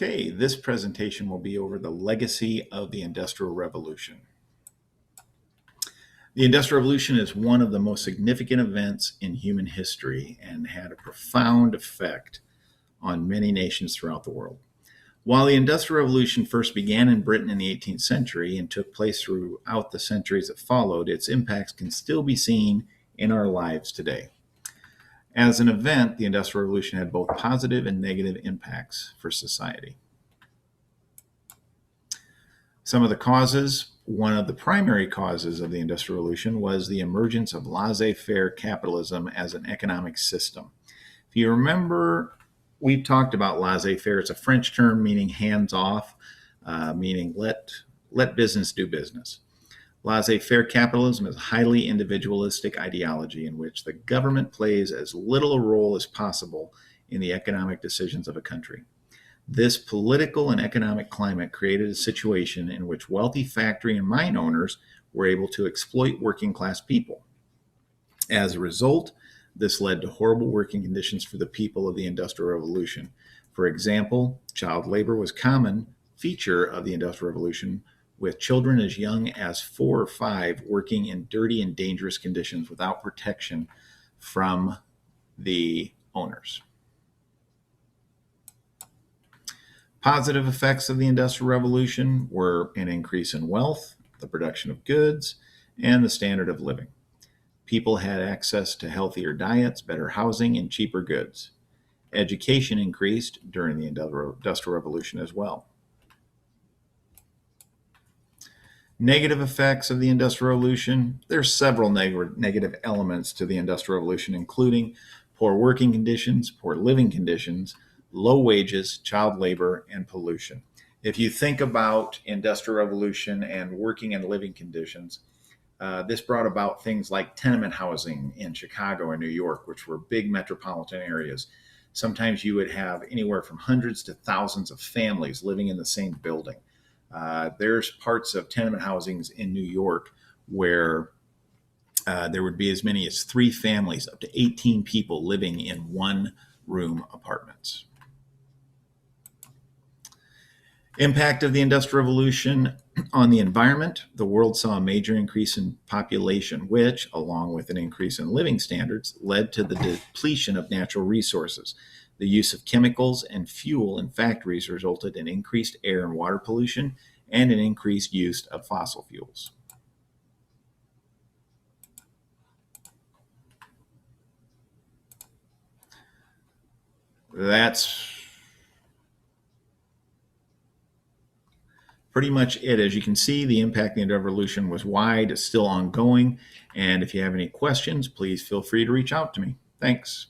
Okay, this presentation will be over the legacy of the Industrial Revolution. The Industrial Revolution is one of the most significant events in human history and had a profound effect on many nations throughout the world. While the Industrial Revolution first began in Britain in the 18th century and took place throughout the centuries that followed, its impacts can still be seen in our lives today. As an event, the Industrial Revolution had both positive and negative impacts for society. Some of the causes, one of the primary causes of the Industrial Revolution was the emergence of laissez-faire capitalism as an economic system. If you remember, we've talked about laissez-faire. It's a French term meaning hands-off, meaning let business do business. Laissez-faire capitalism is a highly individualistic ideology in which the government plays as little a role as possible in the economic decisions of a country. This political and economic climate created a situation in which wealthy factory and mine owners were able to exploit working class people. As a result, this led to horrible working conditions for the people of the Industrial Revolution. For example, child labor was a common feature of the Industrial Revolution, with children as young as 4 or 5 working in dirty and dangerous conditions without protection from the owners. Positive effects of the Industrial Revolution were an increase in wealth, the production of goods, and the standard of living. People had access to healthier diets, better housing, and cheaper goods. Education increased during the Industrial Revolution as well. Negative effects of the Industrial Revolution. There are several negative elements to the Industrial Revolution, including poor working conditions, poor living conditions, low wages, child labor, and pollution. If you think about Industrial Revolution and working and living conditions, this brought about things like tenement housing in Chicago and New York, which were big metropolitan areas. Sometimes you would have anywhere from hundreds to thousands of families living in the same building. There's parts of tenement housings in New York where there would be as many as 3 families, up to 18 people living in one-room apartments. Impact of the Industrial Revolution on the environment. The world saw a major increase in population, which, along with an increase in living standards, led to the depletion of natural resources. The use of chemicals and fuel in factories resulted in increased air and water pollution and an increased use of fossil fuels. That's pretty much it. As you can see, the impact of the Industrial Revolution was wide, it's still ongoing, and if you have any questions, please feel free to reach out to me. Thanks.